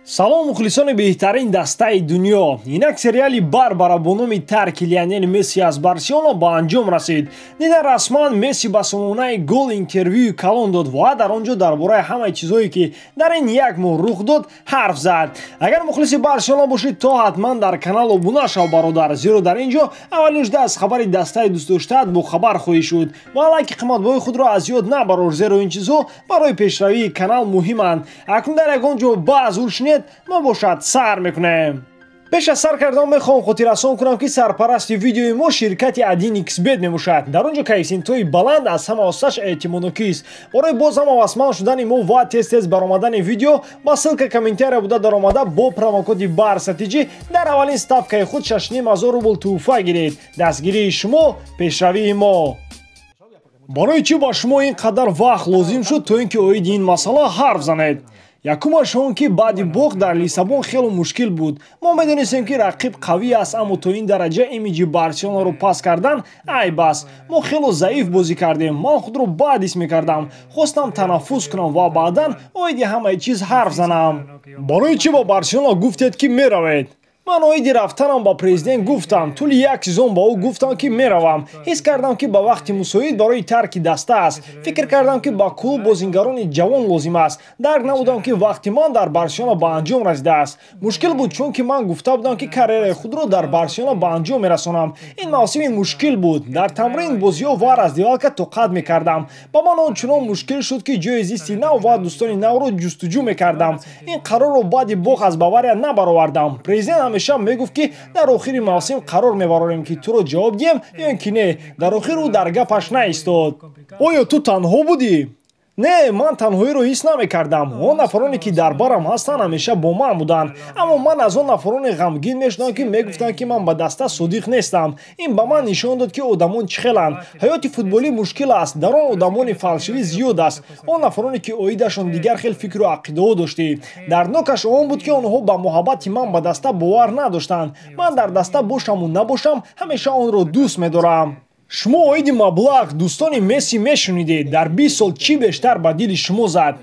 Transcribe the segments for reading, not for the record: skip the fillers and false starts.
салом мухлисони беҳтарин дастаи дунё. Инак сериали Барбара бо номи тарки Лионел Месси аз Барселона ба анҷом расид. Дида расман Месси ба сомонаи гол интервюи калон дод ва дар он ҷо дар бораи ҳамаи чизҳое ки дар ин як моҳ рух дод ҳарф зад. Агар мухлиси Барселона бошед, то ҳатман дар канал обуна шав бародар, зеро дар ин ҷо аввали нушда аз хабари дастаи дӯстдоштаат бохабар хоҳӣ шуд. Ва лайки қиматбоҳои худро аз ёд набарор, зеро ин чизҳо барои пешравии канал муҳиманд. Акнун дар ягон ҷо баъз уршнед мо бошад сар мекунем. пеш аз сар кардан мехоҳам хотиррасон кунам ки сарпарасти видеои мо ширкати Adin-Xbet мебошад. дар он ҷо коэффициентҳои баланд аз ҳама осташ эътимоднокист. барои боз ҳам авасманд шудани мо ва тез баромадани видео ба ссилка комментария буда даромада бо промокоди барсатиҷӣ дар аввалин ставкаи худ 6500 рубл тӯҳфа гиред. дастгирии шумо пешравии мо. барои чӣ ба шумо ин қадар вақт лозим шуд то ин ки оиди ин масъала ҳарф занед? якумаш он ки баъди бохт дар Лиссабон хело мушкил буд. мо медонистем ки рақиб қавӣ аст, аммо то ин дараҷа имиҷи Барселонаро пас кардан айб аст. мо хело заиф бозӣ кардем. ман худро бад ҳис мекардам. хостам танаффус кунам ва баъдан оиди ҳамаи чиз ҳарф занам. барои чӣ ба Барселона гуфтед ки меравед? ман оиди рафтанам ба президент гуфтам. тӯли як сезон ба ӯ гуфтам ки меравам. ҳис кардам ки ба вақти мусоид барои тарки даста аст. фикр кардам ки ба клуб бозингарони ҷавон лозим аст. дарк намудам ки вақти ман дар Барселона ба анҷом расидааст. мушкил буд, чунки ман гуфта будам ки карьераи худро дар Барселона ба анҷом мерасонам. ин мавсими мушкил буд. дар тамрин бозиҳо ва раздевалка тоқат мекардам. ба ман он чунон мушкил шуд ки ҷои зисти нав ва дӯстони навро ҷустуҷӯ мекардам. ин қарорро баъди бох аз Бавария набаровардам. президент ҳамеша мегуфт ки дар охири мавсим қарор мебарорем ки туро ҷавоб диҳем ё ин ки не. дар охир ӯ дар гапаш наистод. оё ту танҳо будӣ? не, ман танҳоиро ҳис намекардам. он нафароне ки дар барам ҳастанд ҳамеша бо ман буданд. аммо ман аз он нафароне ғамгин мешудам ки мегуфтанд ки ман ба даста содиқ нестам. ин ба ман нишон дод ки одамон чӣ хеланд. ҳаёти футболӣ мушкил аст. дар он одамони фалшивӣ зиёд аст. он нафароне ки оидашон дигар хел фикру ақидаҳо доштӣ. дарднокаш он буд ки онҳо ба муҳаббати ман ба даста бовар надоштанд. ман дар даста бошаму набошам ҳамеша онро дӯст медорам. шумо оиди маблағ дӯстони Месси мешунидед. дар 20 сол чӣ бештар ба дили шумо зад?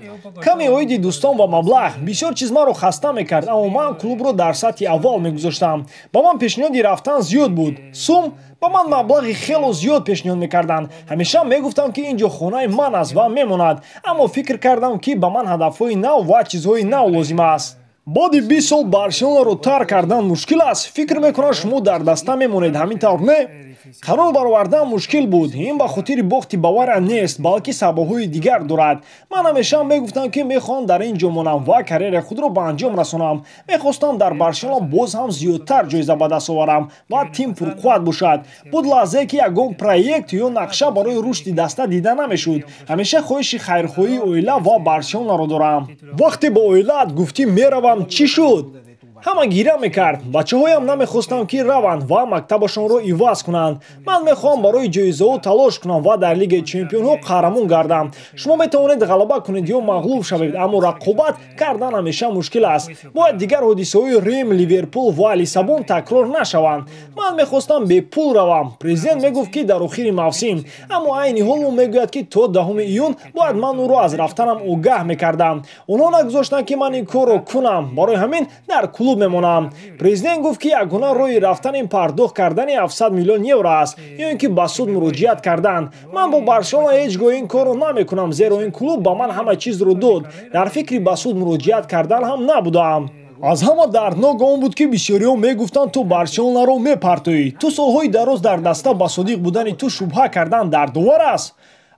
ками оиди дӯстон ва маблағ бисёр чиз маро хаста мекард, аммо ман клубро дар сатҳи аввал мегузоштам. ба ман пешниҳоди рафтан зиёд буд. сум ба ман маблағи хело зиёд пешниҳод мекарданд. ҳамеша мегуфтам ки ин ҷо хонаи ман аст ва мемонад. аммо фикр кардам ки ба ман ҳадафҳои нав ва чизҳои нав лозим аст. баъди 20 сол Барселонаро тарк кардан мушкил аст. фикр мекунам шумо дар даста мемонед, ҳамин тавр не? қарор баровардан мушкил буд. ин ба хотири бохти Бавария нест, балки сабабҳои дигар дорад. ман ҳамеша мегуфтам ки мехоҳам дар ин ҷо монам ва карьераи худро ба анҷом расонам. мехостам дар Барселона боз ҳам зиёдтар ҷоиза ба даст оварам ва тим пурқувват бошад. буд лаҳзае ки ягон проект ё нақша барои рушди даста дида намешуд. ҳамеша хоҳиши хайрхоҳии оила ва Барселонаро дорам. вақте ба оилаат гуфтӣ меравам, чӣ шуд? ҳама гиря мекард. бачаҳоям намехостанд ки раванд ва мактабашонро иваз кунанд. ман мехоҳам барои ҷоизаҳо талош кунам ва дар лигаи чемпионҳо қаҳрамон гардам. шумо метавонед ғалаба кунед ё мағлуб шавед, аммо рақобат кардан ҳамеша мушкил аст. бояд дигар ҳодисаҳои Рим, Ливерпул ва Лиссабон такрор нашаванд. ман мехостам бепул равам. президент мегуфт ки дар охири мавсим, аммо айни ҳол ӯ мегӯяд ки то 10 июн бояд ман ӯро аз рафтанам огаҳ мекардам. онҳо нагузоштанд ки ман ин корро кунам. барои ҳамин дар клуб мемонам. президент гуфт ки ягона роҳи рафтан ин пардохт кардани 700 миллион евро аст ё ин ки ба суд муроҷиат кардан. ман бо Барселона ҳеҷ гоҳ ин корро намекунам, зеро ин клуб ба ман ҳама чизро дод. дар фикри ба суд муроҷиат кардан ҳам набудам. аз ҳама дарднок он буд ки бисёриҳо мегуфтанд ту Барселонаро мепартоӣ. ту солҳои дароз дар даста ба содиқ будани ту шубҳа кардан дардовар аст.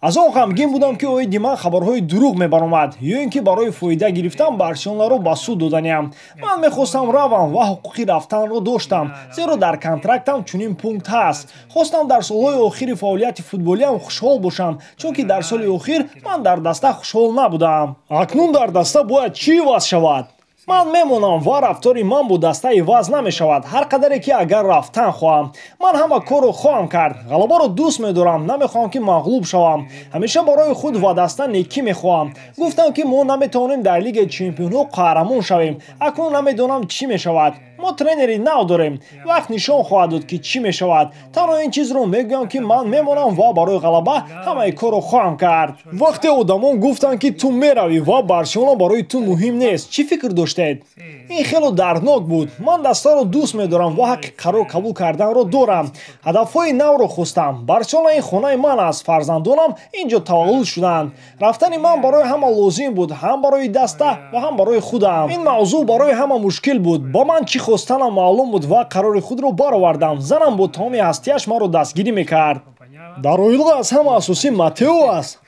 аз он ғамгин будам ки оиди ман хабарҳои дурӯғ мебаромад ё ин ки барои фоида гирифтан Барселонаро ба суд доданиям. ман мехостам равам ва ҳуқуқи рафтанро доштам, зеро дар контрактам чунин пункт ҳаст. хостам дар солҳои охири фаъолияти футболиам хушҳол бошам, чунки дар соли охир ман дар даста хушҳол набудам. акнун дар даста бояд чӣ иваз шавад? ман мемонам ва рафтори ман бо даста иваз намешавад. ҳар қадаре ки агар рафтан хоҳам, ман ҳама корро хоҳам кард. ғалабаро дӯст медорам, намехоҳам ки мағлуб шавам. ҳамеша барои худ ва даста некӣ мехоҳам. гуфтам ки мо наметавонем дар лигаи чемпионҳо қаҳрамон шавем. акнун намедонам чӣ мешавад. ما тренери нав дорем. Вақт нишон хоҳад дод ки чӣ мешавад. Танҳо ин чизро мегӯям ки ман мемонам ва барои ғалаба ҳамаи корро хоҳам кард. Вақте одамон гуфтанд ки ту меравӣ ва Барселона барои ту муҳим нест, чӣ фикр доштед? Ин хело дарднок буд. Ман дастаро дӯст медорам ва ҳаққи қарор қабул карданро дорам. ҳадафҳои навро хостам. Барселона ин хонаи ман аст. Фарзандонам инҷо таваллуд шуданд. рафтани ман барои ҳама лозим буд, ҳам барои даста ва ҳам барои худам. ин мавзӯъ барои ҳама мушкил буд. Ба ман чӣ хостанам маълум буд ва қарори худро баровардам. занам бо тамоми ҳастияш маро дастгирӣ мекард. дар оила аз ҳама асосӣ Матео аст.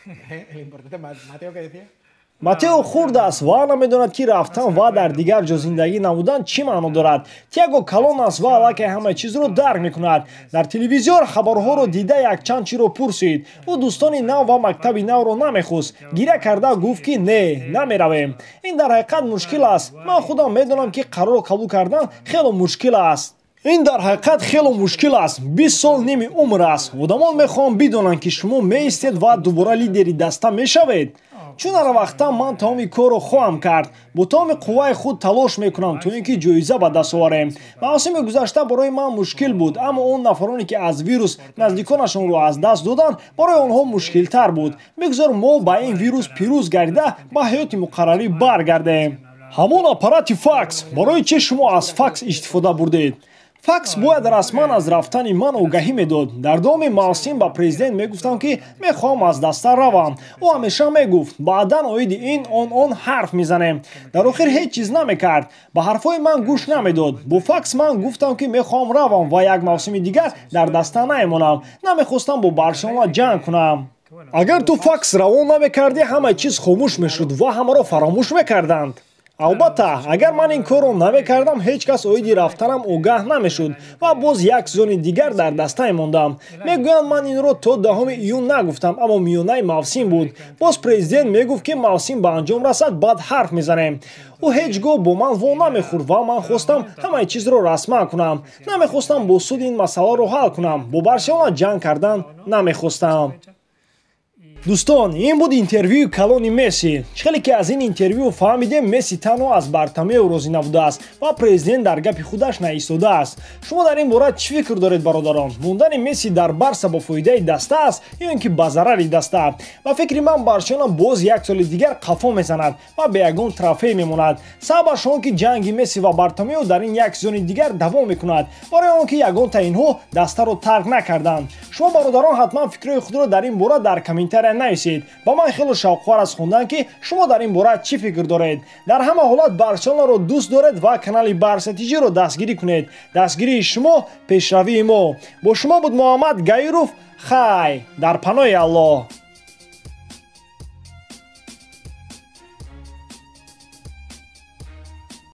Матео хурд аст ва намедонад ки рафтан ва дар дигар ҷо зиндагӣ намудан чӣ маъно дорад. Тиаго калон аст ва аллакай ҳамаи чизро дарк мекунад. Дар телевизиор хабарҳоро дида якчанд чиро пурсид. ӯ дӯстони нав ва мактаби навро намехост. гиря карда гуфт ки не, намеравем. Ин дар ҳақиқат мушкил аст. ман худам медонам ки қарор қабул кардан хело мушкил аст. ин дар ҳақиқат хело мушкил аст. 20 сол ними умр аст. одамон мехоҳанд бидонанд ки шумо меистед ва дубора лидери даста мешавед. чун аравақтан ман тамоми корро хоҳам кард. бо тамоми қувваи худ талош мекунам то ин ки ҷоиза ба даст оварем. мавсими гузашта барои ман мушкил буд, аммо он нафароне ки аз вирус наздиконашонро аз даст доданд барои онҳо мушкилтар буд. бигзор мо ба ин вирус пирӯз гардида ба ҳаёти муқаррарӣ баргардем. ҳамон аппарати факс. барои чӣ шумо аз факс истифода бурдед? факс бояд расман аз рафтани ман огаҳӣ медод. дар давоми мавсим ба президент мегуфтам ки мехоҳам аз даста равам. ӯ ҳамеша мегуфт баъдан оиди ин он ҳарф мезанем. дар охир ҳеҷ чиз намекард. ба ҳарфҳои ман гӯш намедод. бо факс ман гуфтам ки мехоҳам равам ва як мавсими дигар дар даста намемонам. намехостам бо Барселона ҷанг кунам. агар ту факс равон намекардӣ ҳамаи чиз хомӯш мешуд ва ҳамаро фаромӯш мекарданд. албатта агар ман ин корро намекардам ҳеҷ кас оиди рафтанам огаҳ намешуд ва боз як зони дигар дар дастае мондам. мегӯянд ман инро то 10 июн нагуфтам, аммо миёнаи мавсим буд. боз президент мегуфт ки мавсим ба анҷом расад баъд ҳарф мезанем. ӯ ҳеҷ гоҳ бо ман во намехӯрд ва ман хостам ҳамаи чизро расман кунам. намехостам бо суд ин масъаларо ҳал кунам. бо Барселона ҷанг кардан намехостам. дӯстон, ин буд интервюи калони Месси. хеле ки аз ин интервю фаҳмидем Месси танҳо аз Бартомеу розӣ набудааст ва президент дар гапи худаш наистодааст. шумо дар ин бора чӣ фикр доред бародарон? мондани Месси дар Барса бо фоидаи даста аст ё ин ки ба зарари даста? ба фикри ман Барселона боз як соли дигар қафо мезанад ва бе ягон трофей мемонад. сабабаш он ки ҷанги Месси ва Бартомеу дар ин як сезони дигар давом мекунад, барои он ки ягонта инҳо дастаро тарк накарданд. шумо бародарон ҳатман фикрҳои худро дар ин бора дар комментария нависед. ба ман хело шавқовар аст хондан ки шумо дар ин бора чӣ фикр доред. дар ҳама ҳолат Барселонаро дӯст доред ва канали Барса TG-ро дастгирӣ кунед. дастгирии шумо пешравии мо. бо шумо буд Муҳаммад Гаиров. хай дар паноҳи Аллоҳ.